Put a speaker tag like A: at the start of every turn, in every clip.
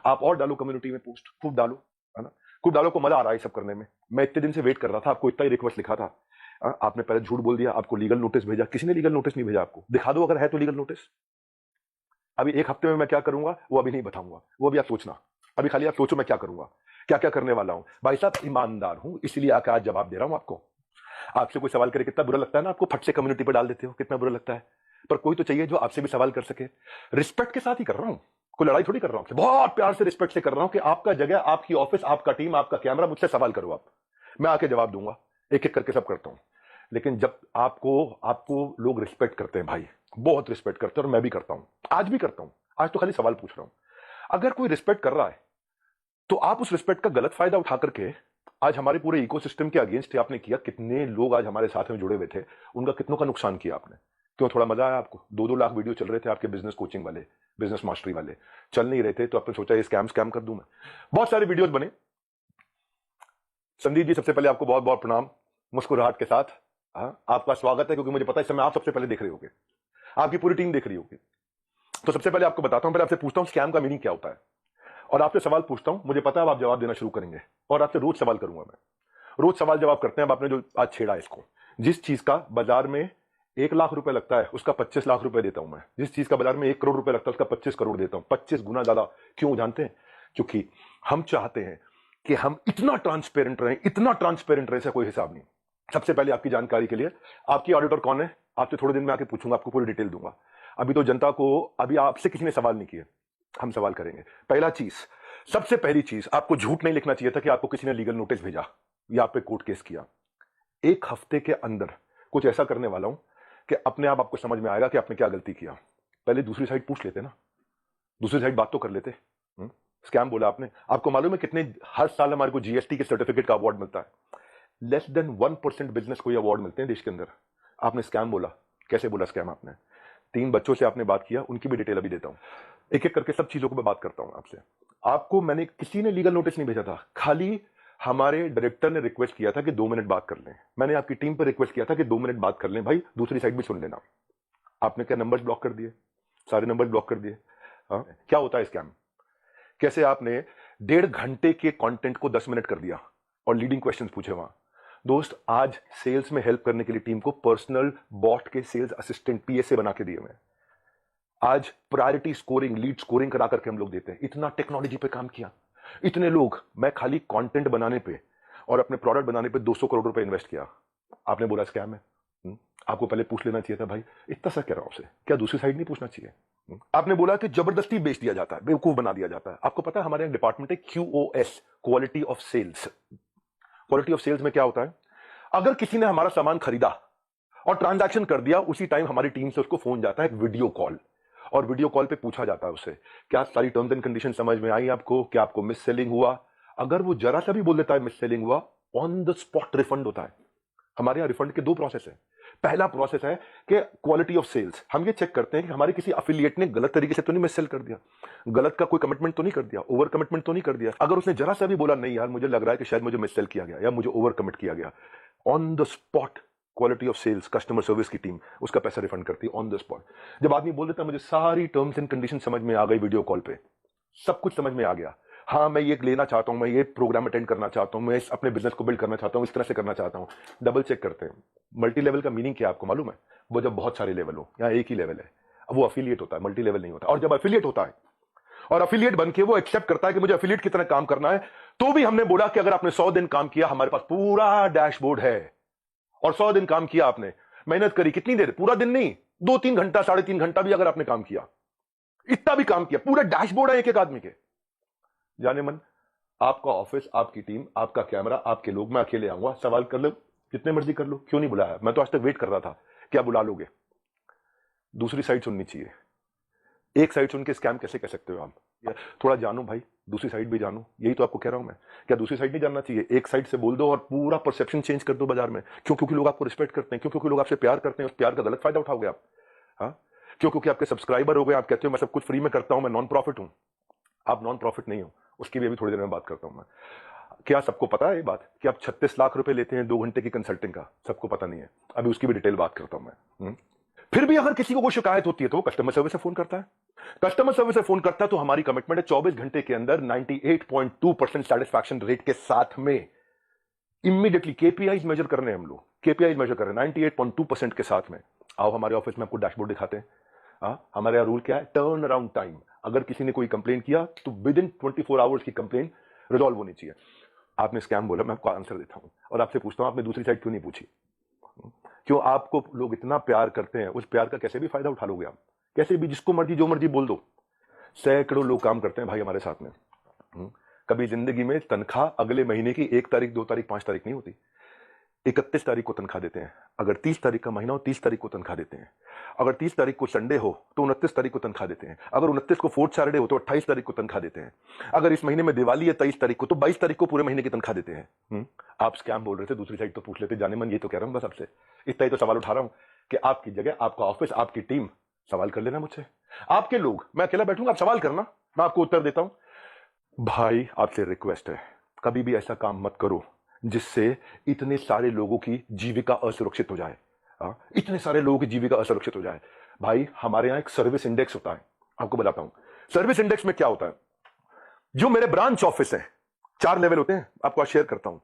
A: आप और डालो कम्युनिटी में पोस्ट, खूब डालो, है ना, खूब डालो। को मजा आ रहा है सब करने में। मैं इतने दिन से वेट कर रहा था, आपको इतना ही रिक्वेस्ट लिखा था। आपने पहले झूठ बोल दिया, आपको लीगल नोटिस भेजा। किसी ने लीगल नोटिस नहीं भेजा आपको। दिखा दो अगर है तो लीगल नोटिस। अभी एक हफ्ते में मैं क्या करूंगा वो अभी नहीं बताऊंगा, वो भी आप सोचना। अभी खाली आप सोचो मैं क्या करूंगा, क्या क्या करने वाला हूं। भाई साहब ईमानदार हूं, इसलिए आकर आज जवाब दे रहा हूं आपको। आपसे कोई सवाल करे कितना बुरा लगता है ना, आपको फट से कम्युनिटी पर डाल देते हो, कितना बुरा लगता है। पर कोई तो चाहिए जो आपसे भी सवाल कर सके। रिस्पेक्ट के साथ ही कर रहा हूं, कोई लड़ाई थोड़ी कर रहा हूं, बहुत प्यार से रिस्पेक्ट से कर रहा हूं कि आपका जगह, आपकी ऑफिस, आपका टीम, आपका कैमरा, मुझसे सवाल करो आप, मैं आके जवाब दूंगा। एक एक करके सब करता हूं। लेकिन जब आपको आपको लोग रिस्पेक्ट करते हैं भाई, बहुत रिस्पेक्ट करते हैं, और मैं भी करता हूं, आज भी करता हूं। आज तो खाली सवाल पूछ रहा हूं। अगर कोई रिस्पेक्ट कर रहा है तो आप उस रिस्पेक्ट का गलत फायदा उठा करके आज हमारे पूरे इकोसिस्टम के अगेंस्ट आपने किया। कितने लोग आज हमारे साथ में जुड़े हुए थे, उनका कितनों का नुकसान किया आपने। क्यों? थोड़ा मजा आया आपको? 2-2 लाख वीडियो चल रहे थे आपके बिजनेस कोचिंग वाले, बिजनेस मास्टरी वाले, चल नहीं रहे थे तो आपने सोचा ये स्कैम कर दूं मैं। बहुत सारे वीडियोस बने। संदीप जी, सबसे पहले आपको बहुत बहुत प्रणाम, मुस्कुराहट के साथ। हाँ, आपका स्वागत है, क्योंकि मुझे पता है इस समय आप सबसे पहले देख रहे होगे, आपकी पूरी टीम देख रही होगी। तो सबसे पहले आपको बताता हूं, पहले आपसे पूछता हूं स्कैम का मीनिंग क्या होता है, और आपसे सवाल पूछता हूं। मुझे पता है आप जवाब देना शुरू करेंगे, और आपसे रोज सवाल करूंगा मैं। रोज सवाल जवाब करते हैं। अब आपने जो आज छेड़ा इसको, जिस चीज का बाजार में 1 लाख रुपए लगता है उसका 25 लाख रुपए देता हूं मैं। जिस चीज का बाजार में 1 करोड़ रुपए लगता है उसका 25 करोड़ देता हूं, 25 गुना ज्यादा। क्यों जानते हैं? क्योंकि हम चाहते हैं कि हम इतना ट्रांसपेरेंट रहें, इतना ट्रांसपेरेंट रहे, कोई हिसाब नहीं। सबसे पहले आपकी जानकारी के लिए, आपकी ऑडिटर कौन है आपसे थोड़े दिन में आके पूछूंगा, आपको पूरी डिटेल दूंगा। अभी तो जनता को, अभी आपसे किसी ने सवाल नहीं किए, हम सवाल करेंगे। पहला चीज, सबसे पहली चीज, आपको झूठ नहीं लिखना चाहिए था कि आपको किसी ने लीगल नोटिस भेजा या आप पे कोर्ट केस किया। 1 हफ्ते के अंदर कुछ ऐसा करने वाला हूं कि अपने आप आपको समझ में आएगा कि आपने क्या गलती किया। पहले दूसरी साइड पूछ लेते ना, दूसरी साइड बात तो कर लेते। स्कैम बोला आपने। आपको मालूम है कितने हर साल हमारे को जीएसटी के सर्टिफिकेट का अवार्ड मिलता है? लेस देन 1% बिजनेस को अवार्ड मिलते हैं देश के अंदर। आपने स्कैम बोला। कैसे बोला स्कैम आपने? 3 बच्चों से आपने बात किया, उनकी भी डिटेल अभी देता हूं। एक एक करके सब चीजों को मैं बात करता हूं आपसे। आपको मैंने, किसी ने लीगल नोटिस नहीं भेजा था, खाली हमारे डायरेक्टर ने रिक्वेस्ट किया था कि 2 मिनट बात कर लें। मैंने आपकी टीम पर रिक्वेस्ट किया था कि 2 मिनट बात कर लें भाई, दूसरी साइड भी सुन लेना। आपने क्या नंबर्स ब्लॉक कर दिए? सारे नंबर ब्लॉक कर दिए। हाँ, क्या होता है स्कैम? कैसे आपने 1.5 घंटे के कंटेंट को 10 मिनट कर दिया और लीडिंग क्वेश्चंस पूछे वहां। दोस्त, आज सेल्स में हेल्प करने के लिए टीम को पर्सनल बॉट के सेल्स असिस्टेंट, पीएसए बना के दिए हुए। आज प्रायोरिटी स्कोरिंग, लीड स्कोरिंग करा करके हम लोग देते हैं। इतना टेक्नोलॉजी पे काम किया, इतने लोग। मैं खाली कंटेंट बनाने पे और अपने प्रोडक्ट बनाने पे 200 करोड़ रुपए इन्वेस्ट किया। आपने बोला स्कैम है। आपको पहले पूछ लेना चाहिए था भाई, इतना सा कह रहा हूं आपसे, क्या दूसरी साइड नहीं पूछना चाहिए? आपने बोला कि जबरदस्ती बेच दिया जाता है, बेवकूफ बना दिया जाता है। आपको पता है हमारे यहाँ डिपार्टमेंट है QoS, quality of sales. Quality of sales में क्या होता है? अगर किसी ने हमारा सामान खरीदा और ट्रांजैक्शन कर दिया, उसी टाइम हमारी टीम से उसको फोन जाता है, एक वीडियो कॉल, और वीडियो कॉल पे पूछा जाता है उससे, क्या सारी टर्म्स एंड कंडीशन समझ में आई आपको? क्या आपको मिस सेलिंग हुआ? अगर वो जरा सा भी बोल देता है मिस सेलिंग हुआ, ऑन द स्पॉट रिफंड होता है। हमारे यहाँ रिफंड के 2 प्रोसेस है। पहला प्रोसेस है कि क्वालिटी ऑफ सेल्स, हम ये चेक करते हैं कि हमारे किसी एफिलिएट ने गलत तरीके से तो नहीं मिस सेल कर दिया, गलत का कोई कमिटमेंट तो नहीं कर दिया, ओवर कमिटमेंट तो नहीं कर दिया। अगर उसने जरा सा भी बोला नहीं यार मुझे लग रहा है कि शायद मुझे मिस सेल किया गया या मुझे ओवर कमिट किया गया, on the spot quality of sales, customer service की टीम उसका पैसा रिफंड करती है ऑन द स्पॉट। जब आदमी बोल देता है मुझे सारी टर्म्स एंड कंडीशन समझ में आ गई, वीडियो कॉल पे सब कुछ समझ में आ गया, हाँ मैं ये लेना चाहता हूं, मैं ये प्रोग्राम अटेंड करना चाहता हूं, मैं अपने बिजनेस को बिल्ड करना चाहता हूं, इस तरह से करना चाहता हूं, डबल चेक करते हैं। मल्टी लेवल का मीनिंग क्या आपको मालूम है? वो जब बहुत सारे लेवल हो, यहाँ एक ही लेवल है, वो अफिलिएट होता है, मल्टी लेवल नहीं होता। और जब अफिलिएट होता है और अफिलिएट बन के वो एक्सेप्ट करता है कि मुझे अफिलिएट की तरह काम करना है, तो भी हमने बोला कि अगर आपने 100 दिन काम किया, हमारे पास पूरा डैशबोर्ड है। और 100 दिन काम किया आपने, मेहनत करी, कितनी देर? पूरा दिन नहीं, 2-3 घंटा, 3.5 घंटा भी अगर आपने काम किया, इतना भी काम किया, पूरा डैशबोर्ड है एक एक आदमी के। जाने मन, आपका ऑफिस, आपकी टीम, आपका कैमरा, आपके लोग, मैं अकेले आऊंगा, सवाल कर लो जितने मर्जी कर लो, क्यों नहीं बुलाया? मैं तो आज तक वेट कर रहा था, क्या बुला लोगे? दूसरी साइड सुननी चाहिए। एक साइड सुन के स्कैम कैसे कह सकते हो आप? थोड़ा जानो भाई, दूसरी साइड भी जानो, यही तो आपको कह रहा हूं मैं। क्या दूसरी साइड नहीं जानना चाहिए? एक साइड से बोल दो और पूरा परसेप्शन चेंज कर दो बाजार में। क्यों? क्योंकि लोग आपको रिस्पेक्ट करते हैं। क्यों? क्योंकि लोग आपसे प्यार करते हैं, उस प्यार का गलत फायदा उठाओगे आप। हाँ, क्यों? क्योंकि आपके सब्सक्राइबर हो गए, आप कहते हो मैं सब कुछ फ्री में करता हूं, मैं नॉन प्रॉफिट हूं। आप नॉन प्रॉफिट नहीं हो, उसकी भी अभी थोड़ी देर में बात करता हूं मैं। क्या सबको पता है ये बात कि आप 36 लाख रुपए लेते हैं 2 घंटे की कंसल्टिंग का? सबको पता नहीं है, अभी उसकी भी डिटेल बात करता हूं मैं। फिर भी अगर किसी को कोई शिकायत होती है तो वो कस्टमर सर्विस से फोन करता है। कस्टमर सर्विस से फोन करता है तो हमारी कमिटमेंट है 24 घंटे के अंदर 98.2% सेटिस्फैक्शन रेट के साथ में इमीडिएटली केपीआईज मेजर कर रहे हैं हम लोग, केपीआईज मेजर कर रहे हैं 98.2% के साथ में। आओ हमारे ऑफिस में आपको डैशबोर्ड दिखाते हैं। हमारे यहाँ रूल क्या है, टर्न अराउंड टाइम। अगर किसी ने कोई कंप्लेन किया तो विद इन 24 आवर्स की कंप्लेन रिजॉल्व होनी चाहिए। आपने स्कैम बोला, मैं आपको आंसर देता हूं और आपसे पूछता हूं आपने दूसरी साइड क्यों नहीं पूछी? क्यों आपको लोग इतना प्यार करते हैं? उस प्यार का कैसे भी फायदा उठा लोगे आप, कैसे भी, जिसको मर्जी जो मर्जी बोल दो। सैकड़ों लोग काम करते हैं भाई हमारे साथ में। कभी जिंदगी में तनख्वाह अगले महीने की 1 तारीख 2 तारीख 5 तारीख नहीं होती, 31 तारीख को तनख्वाह देते हैं। अगर 30 तारीख का महीना हो 30 तारीख को तनख्वाह देते हैं। अगर 30 तारीख को संडे हो तो 29 तारीख को तनख्वाह देते हैं। अगर 29 को फोर्थ सैटरडे हो तो 28 तारीख को तनख्वाह देते हैं। अगर इस महीने में दिवाली है 23 तारीख को तो 22 तारीख को पूरे महीने की तनख्वाह देते हैं। आप स्कैम बोल रहे थे, दूसरी साइड तो पूछ लेते। जाने मन ये तो कह रहा हूं बस आपसे, इतना ही तो सवाल उठा रहा हूं कि आपकी जगह, आपका ऑफिस, आपकी टीम सवाल कर लेना मुझसे। आपके लोग, मैं अकेला बैठूंगा, आप सवाल करना, मैं आपको उत्तर देता हूं। भाई आपसे रिक्वेस्ट है, कभी भी ऐसा काम मत करो जिससे इतने सारे लोगों की जीविका असुरक्षित हो जाए। इतने सारे लोगों की जीविका असुरक्षित हो जाए। भाई हमारे यहां एक सर्विस इंडेक्स होता है, आपको बताता हूं। सर्विस इंडेक्स में क्या होता है, जो मेरे ब्रांच ऑफिस है, 4 लेवल होते हैं, आपको आज शेयर करता हूं।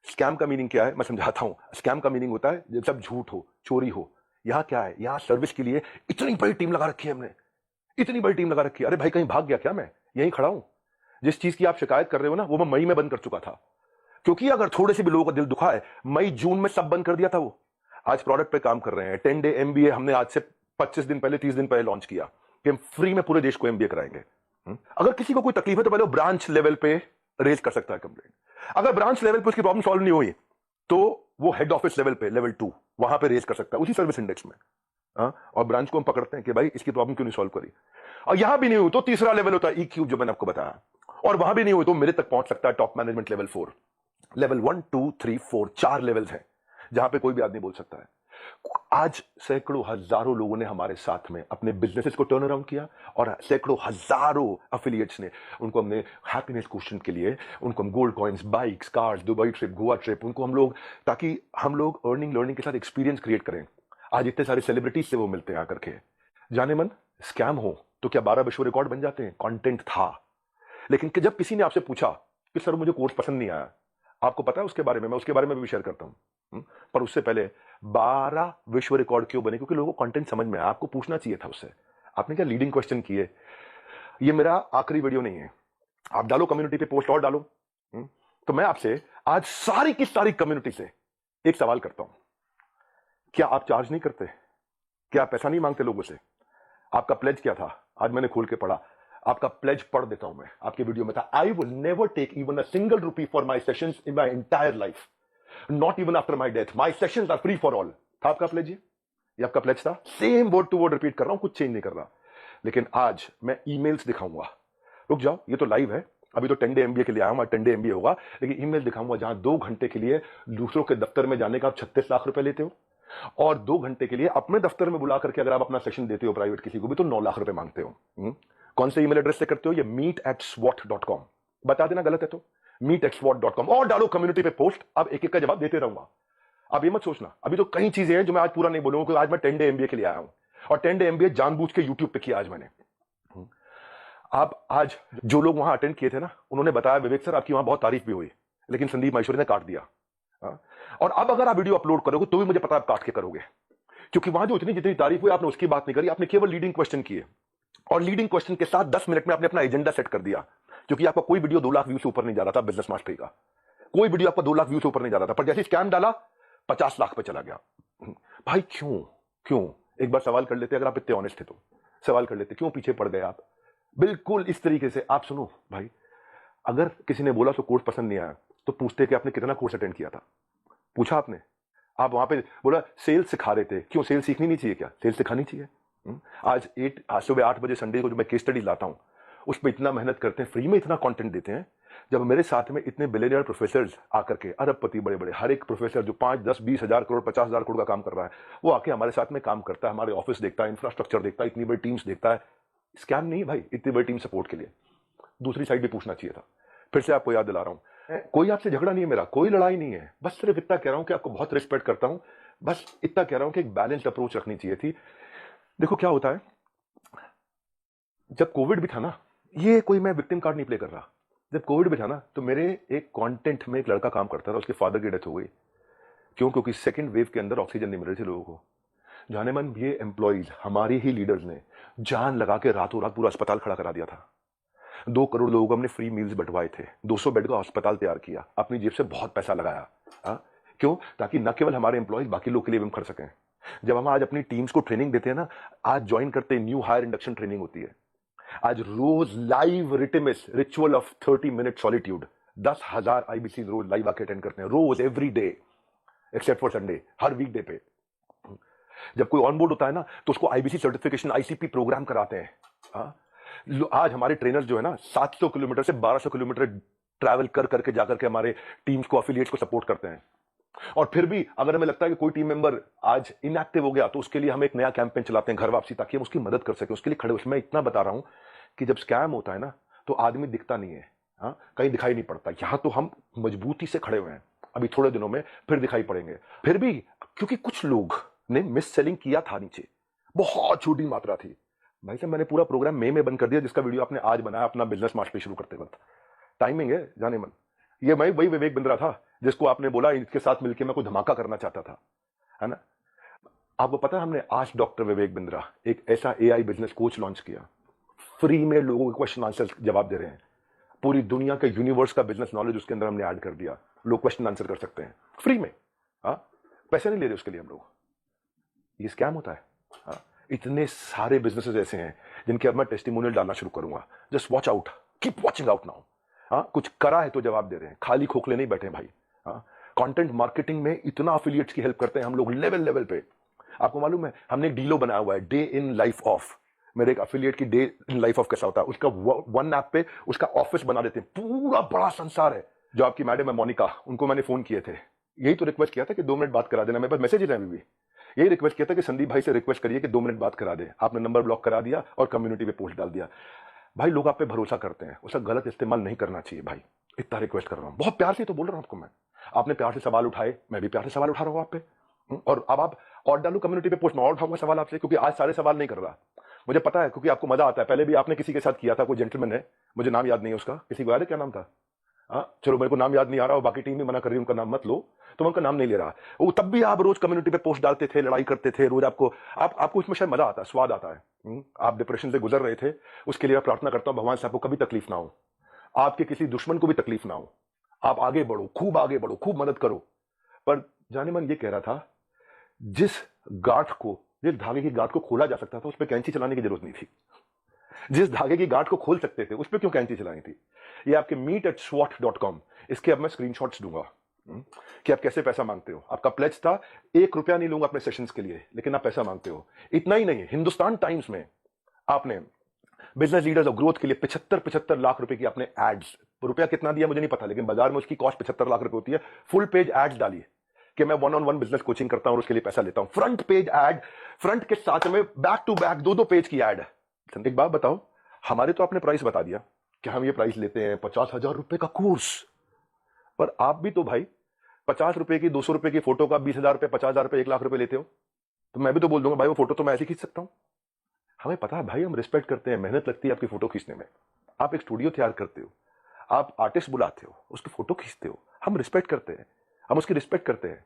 A: स्कैम का मीनिंग क्या है मैं समझाता हूं। स्कैम का मीनिंग होता है जब सब झूठ हो, चोरी हो। यहां क्या है, यहां सर्विस के लिए इतनी बड़ी टीम लगा रखी है हमने, इतनी बड़ी टीम लगा रखी है। अरे भाई कहीं भाग गया क्या? मैं यहीं खड़ा हूं। जिस चीज की आप शिकायत कर रहे हो ना, वो मैं मई में बंद कर चुका था, क्योंकि अगर थोड़े से भी लोगों का दिल दुखा है, मई जून में सब बंद कर दिया था। वो आज प्रोडक्ट पे काम कर रहे हैं। 10 डे एमबीए हमने आज से 25 दिन पहले, 30 दिन पहले लॉन्च किया कि हम फ्री में पूरे देश को एमबीए कराएंगे। अगर किसी को कोई तकलीफ है तो पहले वो ब्रांच लेवल पे रेज कर सकता है कंप्लेंट। अगर ब्रांच लेवल पे उसकी प्रॉब्लम सॉल्व नहीं हुई तो वो हेड ऑफिस लेवल पे, लेवल 2, वहां पे रेज कर सकता है उसी सर्विस इंडेक्स में। और ब्रांच को हम पकड़ते हैं कि भाई इसकी प्रॉब्लम क्यों नहीं सॉल्व करी। और यहां भी नहीं हुई तो तीसरा लेवल होता है EQ, जो मैंने आपको बताया। और वहां भी नहीं हुई तो मेरे तक पहुंच सकता है top management level 4। Level 1 2 3 4 4 levels हैं जहां पे कोई भी आदमी बोल सकता है। आज सैकड़ों हजारों लोगों ने हमारे साथ में अपने बिजनेसेस को टर्न अराउंड किया और सैकड़ों हजारों एफिलिएट्स ने, उनको हमने हैप्पीनेस क्वेश्चन के लिए, उनको हम gold coins, bikes, cars, Dubai trip, Goa trip, उनको हम लोग, ताकि हम लोग अर्निंग लर्निंग के साथ एक्सपीरियंस क्रिएट करें। आज इतने सारे सेलिब्रिटीज से वो मिलते हैं आकर के। जाने मन स्कैम हो तो क्या 12 विश्व रिकॉर्ड बन जाते हैं? कंटेंट था, लेकिन जब किसी ने आपसे पूछा कि सर मुझे कोर्स पसंद नहीं आया, आपको पता है उसके बारे में, मैं उसके बारे में भी शेयर करता हूं। पर उससे पहले 12 विश्व रिकॉर्ड क्यों बने? क्योंकि लोगों को कंटेंट समझ में आया। आपको पूछना चाहिए था उससे। आपने क्या लीडिंग क्वेश्चन किए। ये मेरा आखिरी वीडियो नहीं है, आप डालो कम्युनिटी पे पोस्ट और डालो। तो मैं आपसे आज सारी की सारी कम्युनिटी से एक सवाल करता हूं, क्या आप चार्ज नहीं करते? क्या आप पैसा नहीं मांगते लोगों से? आपका प्लेज क्या था? आज मैंने खोल के पढ़ा, आपका प्लेज पढ़ देता हूं मैं। आपके वीडियो में था, I will never take even a single rupee for my sessions in my entire life, not even after my death, my sessions are free for all. था आपका प्लेज? ये आपका प्लेज था। Same word to word repeat कर रहा हूं, कुछ change नहीं कर रहा। लेकिन आज मैं ईमेल्स दिखाऊंगा। रुक जाओ, ये तो लाइव है, अभी तो 10 डे एमबीए के लिए आया हूं, 10 डे एमबीए होगा, लेकिन ईमेल दिखाऊंगा जहां 2 घंटे के लिए दूसरों के दफ्तर में जाने का आप 36 लाख रुपए लेते हो, और 2 घंटे के लिए अपने दफ्तर में बुला करके अगर आप अपना सेशन देते हो प्राइवेट किसी को भी तो 9 लाख रुपए मांगते हो। कौन से ईमेल एड्रेस से करते हो? ये meet@swat.com। बता देना गलत है तो meet@swat.com, और डालो कम्युनिटी पे पोस्ट। अब एक एक का जवाब देते रहूंगा। अब ये मत सोचना, अभी तो कई चीजें हैं जो मैं आज पूरा नहीं बोलूंगा, क्योंकि आज मैं 10 डे एमबीए के लिए आया हूं, और 10 डे एमबीए जानबूझ के यूट्यूब पे किया आज मैंने। आप आज जो लोग वहां अटेंड किए थे ना, उन्होंने बताया विवेक सर आपकी वहां बहुत तारीफ भी हुई, लेकिन संदीप माहेश्वरी ने काट दिया। और अब अगर आप वीडियो अपलोड करोगे तो भी मुझे पता है आप काट के करोगे, क्योंकि वहां जो इतनी जितनी तारीफ हुई आपने उसकी बात नहीं करी, आपने केवल लीडिंग क्वेश्चन किए, और लीडिंग क्वेश्चन के साथ 10 मिनट में आपने अपना एजेंडा सेट कर दिया। क्योंकि आपका कोई वीडियो 2 लाख व्यू से ऊपर नहीं जा रहा था बिजनेस मास्टरी का, कोई वीडियो आपका 2 लाख व्यू से ऊपर नहीं जा रहा था, पर जैसे स्कैम डाला 50 लाख पे चला गया। भाई क्यों? क्यों? एक बार सवाल कर लेते, अगर आप इतने ऑनेस्ट थे तो सवाल कर लेते, क्यों पीछे पड़ गए आप? बिल्कुल इस तरीके से आप सुनो भाई, अगर किसी ने बोला तो कोर्स पसंद नहीं आया तो पूछते कि आपने कितना कोर्स अटेंड किया था, पूछा आपने? आप वहां पे बोला सेल सिखा रहे थे, क्यों सेल सीखनी नहीं चाहिए? क्या सेल सिखानी चाहिए? आज सुबह 8 बजे संडे को जो मैं केस स्टडी लाता हूं उस पर इतना मेहनत करते हैं, फ्री में इतना कंटेंट देते हैं। जब मेरे साथ में इतने बिलियनियर प्रोफेसर आकर के, अरबपति बड़े बड़े, हर एक प्रोफेसर जो 5 10 20 हजार करोड़ 50 हजार करोड़ का काम कर रहा है, वो आके हमारे साथ में काम करता है, हमारे ऑफिस देखता है, इंफ्रास्ट्रक्चर देखता है, इतनी बड़ी टीम्स देखता है। स्कैम नहीं है भाई, इतनी बड़ी टीम सपोर्ट के लिए। दूसरी साइड भी पूछना चाहिए था। फिर से आपको याद दिला रहा हूं, कोई आपसे झगड़ा नहीं है मेरा, कोई लड़ाई नहीं है, बस सिर्फ इतना कह रहा हूं कि आपको बहुत रिस्पेक्ट करता हूं, बस इतना कह रहा हूं कि एक बैलेंस्ड अप्रोच रखनी चाहिए थी। देखो क्या होता है, जब कोविड भी था ना, ये कोई मैं विक्टिम कार्ड नहीं प्ले कर रहा। जब कोविड भी था ना, तो मेरे एक कंटेंट में एक लड़का काम करता था, उसके फादर की डेथ हो गई। क्यों? क्योंकि सेकंड वेव के अंदर ऑक्सीजन नहीं मिल रही थी लोगों को। जाने मन ये एम्प्लॉइज, हमारे ही लीडर्स ने जान लगा के रातों रात पूरा अस्पताल खड़ा करा दिया था। 2 करोड़ लोगों को हमने फ्री मील्स बंटवाए थे, 200 बेड का अस्पताल तैयार किया, अपनी जेब से बहुत पैसा लगाया। क्यों? ताकि न केवल हमारे एम्प्लॉइज, बाकी लोग के लिए भी हम खर्च सकें। जब हम आज अपनी टीम्स को ट्रेनिंग देते हैं ना, आज ज्वाइन करते हैं, न्यू हायर इंडक्शन ट्रेनिंग होती है, आज रोज लाइव रिटिमिस ritual of 30 minute solitude, 10,000 IBC रोज लाइव आके अटेंड करते हैं, रोज every day except for Sunday, हर वीकडे पे। जब कोई ऑन बोर्ड होता है ना, तो उसको आईबीसी सर्टिफिकेशन, आईसीपी प्रोग्राम कराते हैं। आज हमारे ट्रेनर्स जो है ना, 700 किलोमीटर से 1200 किलोमीटर ट्रैवल कर करके जाकर के हमारे टीम्स को, अफिलिएट्स को सपोर्ट करते हैं। और फिर भी अगर हमें लगता है कि कोई टीम मेंबर आज इनएक्टिव हो गया, तो उसके लिए हम एक नया कैंपेन चलाते हैं, घर वापसी, ताकि हम उसकी मदद कर सके, उसके लिए खड़े हो। मैं इतना बता रहा हूं कि जब स्कैम होता है ना, तो आदमी दिखता नहीं है, कहीं दिखाई नहीं पड़ता। यहां तो हम मजबूती से खड़े हुए हैं, अभी थोड़े दिनों में फिर दिखाई पड़ेंगे। फिर भी क्योंकि कुछ लोग ने मिस सेलिंग किया था, नीचे बहुत छोटी मात्रा थी। भाई साहब, मैंने पूरा प्रोग्राम मई में बंद कर दिया, जिसका वीडियो आपने आज बनाया अपना बिजनेस मास्टरी शुरू करते वक्त। टाइमिंग है जाने मन। ये मैं वही विवेक बिंद्रा था जिसको आपने बोला इसके साथ मिलकर मैं कोई धमाका करना चाहता था, है ना। आपको पता है, हमने आज डॉक्टर विवेक बिंद्रा एक ऐसा एआई बिजनेस कोच लॉन्च किया, फ्री में लोगों के क्वेश्चन आंसर जवाब दे रहे हैं। पूरी दुनिया के यूनिवर्स का बिजनेस नॉलेज उसके अंदर हमने ऐड कर दिया, लोग क्वेश्चन आंसर कर सकते हैं फ्री में। पैसे नहीं ले रहे उसके लिए हम लोग। ये स्कैम होता है। इतने सारे बिजनेसेस ऐसे हैं जिनके अब मैं टेस्टिमोनियल डालना शुरू करूंगा। Just watch out, keep watching out now. कुछ करा है तो जवाब दे रहे हैं, खाली खोखले नहीं बैठे भाई। कंटेंट मार्केटिंग में इतना अफिलिएट्स की हेल्प करते हैं हम लोग लेवल पे। आपको मालूम है, हमने एक डीलो बनाया हुआ है, डे इन लाइफ ऑफ। मेरे एक अफिलिएट की डे इन लाइफ ऑफ कैसा होता है, उसका वन ऐप पे उसका ऑफिस बना देते हैं, पूरा बड़ा संसार है। जो आपकी मैडम है मोनिका, उनको मैंने फोन किए थे, यही तो रिक्वेस्ट किया था कि 2 मिनट बात करा देना। मेरे पास मैसेज है अभी भी, यही रिक्वेस्ट किया था कि संदीप भाई से रिक्वेस्ट करिए कि 2 मिनट बात करा दे। आपने नंबर ब्लॉक करा दिया और कम्युनिटी पे पोस्ट डाल दिया। भाई लोग आप पे भरोसा करते हैं, उसका गलत इस्तेमाल नहीं करना चाहिए भाई। इतना रिक्वेस्ट कर रहा हूं, बहुत प्यार से तो बोल रहा हूं आपको मैं। आपने प्यार से सवाल उठाए, मैं भी प्यार से सवाल उठा रहा हूं आप पे। और अब आप और डालू कम्युनिटी पे पोस्ट, मैं और उठाऊंगा सवाल आपसे, क्योंकि आज सारे सवाल नहीं कर रहा। मुझे पता है, क्योंकि आपको मजा आता है। पहले भी आपने किसी के साथ किया था, कोई जेंटलमैन है, मुझे नाम याद नहीं है उसका, किसी को याद है क्या नाम था? चलो मेरे को नाम याद नहीं आ रहा, और बाकी टीम भी मना कर रही है उनका नाम मत लो, तो मैं उनका नाम नहीं ले रहा। वो तब भी आप रोज कम्युनिटी पे पोस्ट डालते थे, लड़ाई करते थे रोज। आपको इसमें शायद मजा आता है, स्वाद आता है। आप डिप्रेशन से गुजर रहे थे, उसके लिए मैं प्रार्थना करता हूं भगवान से आपको कभी तकलीफ ना हो, आपके किसी दुश्मन को भी तकलीफ ना हो। आप आगे बढ़ो, खूब आगे बढ़ो, खूब मदद करो। पर जाने मन ये कह रहा था, जिस धागे की गांठ को खोला जा सकता था, उस पर कैंची चलाने की जरूरत नहीं थी। जिस धागे की गांठ को खोल सकते थे, उस पर क्यों कैंची चलानी थी? ये आपके meet@swat.com, इसके अब मैं स्क्रीनशॉट्स दूंगा कि आप कैसे पैसा मांगते हो। आपका प्लेज था 1 रुपया नहीं लूंगा अपने सेशंस के लिए, लेकिन आप पैसा मांगते हो। इतना ही नहीं, हिंदुस्तान टाइम्स में आपने बिजनेस लीडर्स और ग्रोथ के लिए 75 लाख रुपए की आपने एड्स, रुपया कितना दिया मुझे नहीं पता, लेकिन बाजार में उसकी कॉस्ट 75 लाख रुपए होती है। फुल पेज एड्स डाली कि मैं 1-on-1 बिजनेस कोचिंग करता हूं और उसके लिए पैसा लेता हूं। फ्रंट पेज एड, फ्रंट के साथ में बैक टू बैक 2-2 पेज की एड। एक बात बताओ, हमारे तो आपने प्राइस बता दिया कि हम ये प्राइस लेते हैं 50,000 रुपए का कोर्स, पर आप भी तो भाई 50 रुपए की, 200 रुपए की फोटो का 20,000 रुपए, 50,000 रुपए, 1 लाख रुपए लेते हो। तो मैं भी तो बोल दूंगा भाई वो फोटो तो मैं ऐसे खींच सकता हूं। हमें पता है भाई, हम रिस्पेक्ट करते हैं, मेहनत लगती है आपकी फोटो खींचने में। आप एक स्टूडियो तैयार करते हो, आप आर्टिस्ट बुलाते हो, उसकी फोटो खींचते हो, हम रिस्पेक्ट करते हैं, हम उसकी रिस्पेक्ट करते हैं।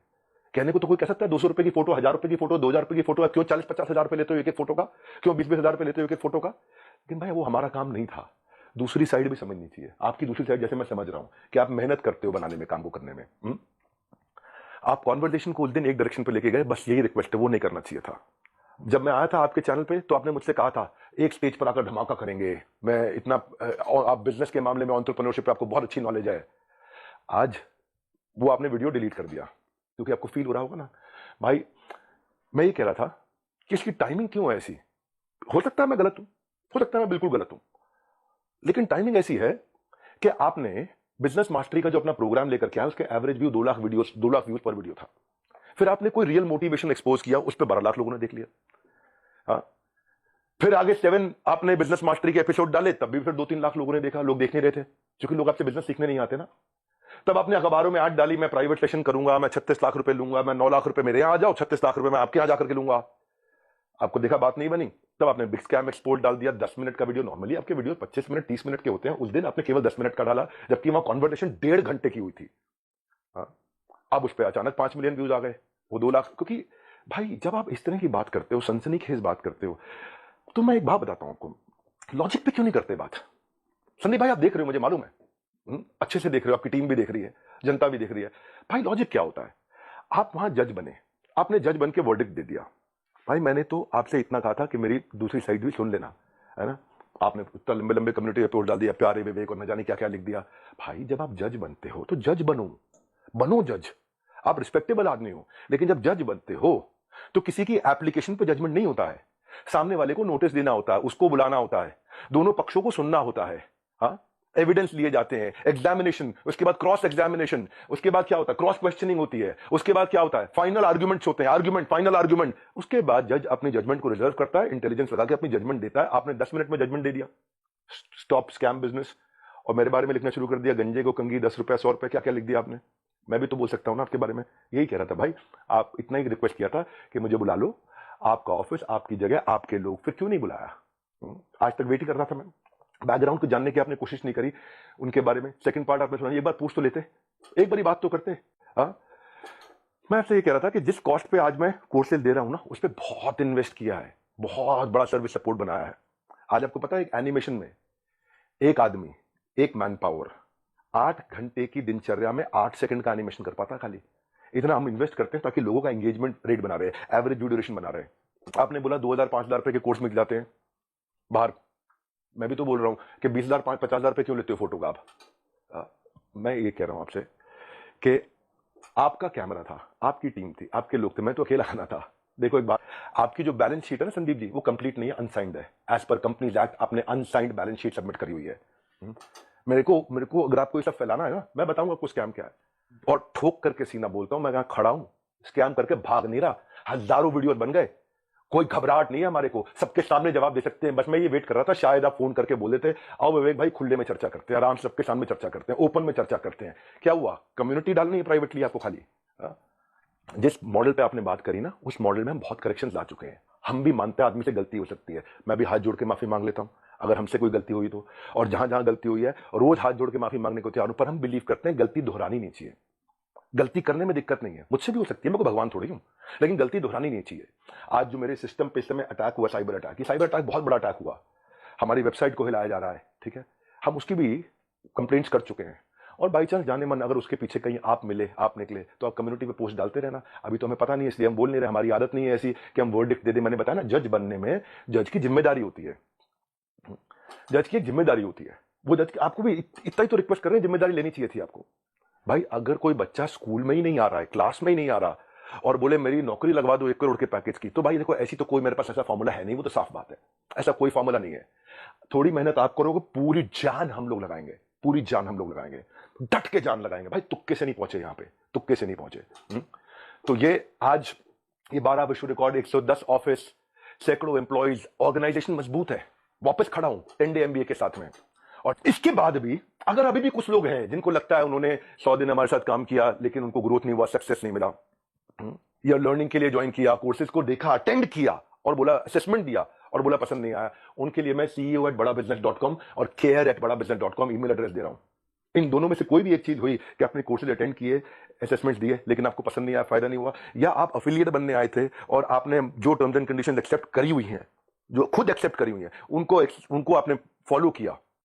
A: कहने को तो कोई कह सकता है 200 रुपए की फोटो, 1,000 रुपए की फोटो, 2,000 रुपए की फोटो, क्यों 40-50 हजार रुपए लेते हो एक फोटो का, क्यों 20-20 हजार रुपए लेते हो एक फोटो का? लेकिन भाई वो हमारा काम नहीं था। दूसरी साइड भी समझनी चाहिए, आपकी दूसरी साइड जैसे मैं समझ रहा हूं कि आप मेहनत करते हो बनाने में, काम को करने में। आप कॉन्वर्सेशन को उस दिन एक डायरेक्शन पे लेके गए, बस यही रिक्वेस्ट है, वो नहीं करना चाहिए था। जब मैं आया था आपके चैनल पे, तो आपने मुझसे कहा था एक स्टेज पर आकर धमाका करेंगे, मैं इतना, और आप बिजनेस के मामले में, एंटरप्रेन्योरशिप पे आपको बहुत अच्छी नॉलेज है। आज वो आपने वीडियो डिलीट कर दिया, क्योंकि आपको फील हो रहा होगा ना भाई। मैं ये कह रहा था कि इसकी टाइमिंग क्यों है ऐसी? हो सकता है मैं गलत हूं, हो सकता है मैं बिल्कुल गलत हूं, लेकिन टाइमिंग ऐसी है कि आपने बिजनेस मास्टरी का जो अपना प्रोग्राम लेकर के आया, उसके average view 2 lakh videos, 2 lakh views पर वीडियो था। फिर आपने कोई रियल मोटिवेशन एक्सपोज किया, उस पर 12 लाख लोगों ने देख लिया। फिर आगे 7 आपने बिजनेस मास्टरी के एपिसोड डाले, तब भी फिर 2-3 लाख लोगों ने देखा। लोग देख नहीं रहे थे, क्योंकि लोग आपसे बिजनेस सीखने नहीं आते ना। तब आपने अखबारों में ऐड डाली, मैं प्राइवेट सेशन करूंगा, मैं 36 लाख रुपए लूंगा, मैं 9 लाख रुपए मेरे यहां आ जाओ, 36 लाख रुपए मैं आपके यहां जाकर के लूंगा। आपको देखा बात नहीं बनी, तब आपने बिग स्कैम एक्सपोर्ट डाल दिया 10 मिनट का वीडियो। नॉर्मली आपके वीडियो 25 मिनट 30 मिनट के होते हैं, उस दिन आपने केवल 10 मिनट का डाला, जबकि वहां कॉन्वर्सेशन 1.5 घंटे की हुई थी। हाँ, अब उस पर अचानक 5 मिलियन व्यूज आ गए, वो 2 लाख। क्योंकि भाई जब आप इस तरह की बात करते हो, सनसनीखेज बात करते हो, तो मैं एक बात बताता हूं आपको, लॉजिक पे क्यों नहीं करते बात? संदीप भाई आप देख रहे हो, मुझे मालूम है, अच्छे से देख रहे हो, आपकी टीम भी देख रही है, जनता भी देख रही है। भाई लॉजिक क्या होता है? आप वहां जज बने, आपने जज बन के वर्डिक्ट दे दिया। भाई मैंने तो आपसे इतना कहा था कि मेरी दूसरी साइड भी सुन लेना, है ना? आपने इतना लंबे लंबे कम्युनिटी रिपोर्ट डाल दिया, प्यारे विवेक और न जाने क्या क्या लिख दिया। भाई जब आप जज बनते हो तो जज बनो, बनो जज। आप रिस्पेक्टेबल आदमी हो, लेकिन जब जज बनते हो तो किसी की एप्लीकेशन पे जजमेंट नहीं होता है। सामने वाले को नोटिस देना होता है, उसको बुलाना होता है, दोनों पक्षों को सुनना होता है। हाँ, एविडेंस लिए जाते हैं, एग्जामिनेशन, उसके बाद क्रॉस एग्जामिनेशन, उसके बाद क्या होता है, क्रॉस क्वेश्चनिंग होती है, उसके बाद क्या होता है, फाइनल आर्गुमेंट्स होते हैं, आर्गुमेंट, फाइनल आर्गुमेंट। उसके बाद जज अपनी जजमेंट को रिजर्व करता है, इंटेलिजेंस लगा के अपनी जजमेंट देता है। आपने 10 मिनट में जजमेंट दे दिया, स्टॉप स्कैम बिजनेस, और मेरे बारे में लिखना शुरू कर दिया, गंजे को कंगी, 10 रुपया 100 रुपया, क्या क्या लिख दिया आपने। मैं भी तो बोल सकता हूं ना आपके बारे में, यही कह रहा था भाई। आप इतना ही रिक्वेस्ट किया था कि मुझे बुला लो, आपका ऑफिस, आपकी जगह, आपके लोग, फिर क्यों नहीं बुलाया? आज तक वेट ही कर रहा था मैं। बैकग्राउंड को जानने की आपने कोशिश नहीं करी उनके बारे में। सेकंड पार्ट आपने सुना, एक बार पूछ तो लेते, एक बारी बात तो करते। हाँ, मैं आपसे ये कह रहा था कि जिस कॉस्ट पे आज मैं कोर्सेज दे रहा हूं ना, उस पर बहुत इन्वेस्ट किया है, बहुत बड़ा सर्विस सपोर्ट बनाया है। आज आपको पता है, एक एनिमेशन में एक आदमी, एक मैन पावर 8 घंटे की दिनचर्या में 8 सेकंड का एनिमेशन कर पाता। खाली इतना हम इन्वेस्ट करते हैं ताकि लोगों का एंगेजमेंट रेट बना रहे, एवरेज ड्यूरेशन बना रहे। आपने बोला 2,000-5,000 रुपए के कोर्स मिल जाते हैं बाहर, मैं भी तो बोल रहा हूं कि 20,000-50,000 रुपए क्यों लेते हो फोटो का आप? मैं ये कह रहा हूं आपसे कि आपका कैमरा था, आपकी टीम थी, आपके लोग थे, मैं तो अकेला खाना था। देखो एक बात, आपकी जो बैलेंस शीट है ना संदीप जी, वो कंप्लीट नहीं है, अनसाइंड है। एज पर कंपनीज एक्ट आपने अनसाइंड बैलेंस शीट सबमिट करी हुई है। मेरे को अगर आपको ये सब फैलाना है ना, मैं बताऊंगा आपको स्कैम क्या है, और ठोक करके सीना बोलता हूं, मैं यहां खड़ा हूं, स्कैम करके भाग नहीं रहा। हजारों वीडियो बन गए, कोई घबराहट नहीं है हमारे को, सबके सामने जवाब दे सकते हैं। बस मैं ये वेट कर रहा था, शायद आप फोन करके बोल देते, आओ विवेक भाई खुले में चर्चा करते हैं, आराम से सबके सामने चर्चा करते हैं, ओपन में चर्चा करते हैं। क्या हुआ, कम्युनिटी डालनी है प्राइवेटली आपको खाली? जिस मॉडल पे आपने बात करी ना, उस मॉडल में हम बहुत करेक्शन ला चुके हैं। हम भी मानते हैं आदमी से गलती हो सकती है, मैं भी हाथ जोड़ के माफी मांग लेता हूं अगर हमसे कोई गलती हुई तो। और जहां जहां गलती हुई है रोज हाथ जोड़ के माफी मांगने को तैयार हूं, पर हम बिलीव करते हैं गलती दोहरानी नहीं चाहिए। गलती करने में दिक्कत नहीं है, मुझसे भी हो सकती है, मैं को भगवान थोड़ी हूं, लेकिन गलती दोहरानी नहीं चाहिए। आज जो मेरे सिस्टम पे इस समय अटैक हुआ, साइबर अटैक, ये साइबर अटैक बहुत बड़ा अटैक हुआ, हमारी वेबसाइट को हिलाया जा रहा है, ठीक है, हम उसकी भी कंप्लेंट्स कर चुके हैं। और बाई चांस जाने मन अगर उसके पीछे कहीं आप मिले, आप निकले, तो आप कम्युनिटी पे पोस्ट डालते रहना। अभी तो हमें पता नहीं है, इसलिए हम बोल नहीं रहे, हमारी आदत नहीं है ऐसी कि हम वर्डिक्ट दे दे। मैंने बताया ना, जज बनने में जज की जिम्मेदारी होती है, जज की एक जिम्मेदारी होती है। वो जज आपको भी इतना ही तो रिक्वेस्ट कर रहे हैं, जिम्मेदारी लेनी चाहिए थी आपको। भाई अगर कोई बच्चा स्कूल में ही नहीं आ रहा है, क्लास में ही नहीं आ रहा, और बोले मेरी नौकरी लगवा दो 1 करोड़ के पैकेज की, तो भाई देखो ऐसी तो कोई मेरे पास ऐसा फॉर्मूला है नहीं, वो तो साफ बात है, ऐसा कोई फॉर्मूला नहीं है। थोड़ी मेहनत आप करोगे, पूरी जान हम लोग लगाएंगे, पूरी जान हम लोग लगाएंगे, डट के जान लगाएंगे। भाई तुक्के से नहीं पहुंचे यहाँ पे, तुक्के से नहीं पहुंचे। तो ये आज ये 12 विश्व रिकॉर्ड, 110 ऑफिस, सैकड़ों एम्प्लॉइज, ऑर्गेनाइजेशन मजबूत है, वापस खड़ा हूं 10 डे MBA के साथ में। और इसके बाद भी अगर अभी भी कुछ लोग हैं जिनको लगता है उन्होंने 100 दिन हमारे साथ काम किया लेकिन उनको ग्रोथ नहीं हुआ, सक्सेस नहीं मिला, या लर्निंग के लिए ज्वाइन किया, कोर्सेज को देखा, अटेंड किया और बोला, असेसमेंट दिया और बोला पसंद नहीं आया, उनके लिए मैं CEO@badabusiness.com और care@badabusiness.com ईमेल एड्रेस दे रहा हूं। इन दोनों में से कोई भी एक चीज हुई कि आपने कोर्सेज अटेंड किए, असेसमेंट दिए, लेकिन आपको पसंद नहीं आया, फायदा नहीं हुआ, या आप अफिलिएट बनने आए थे और आपने जो टर्म्स एंड कंडीशन एक्सेप्ट करी हुई हैं, जो खुद एक्सेप्ट करी हुई हैं, उनको आपने फॉलो किया,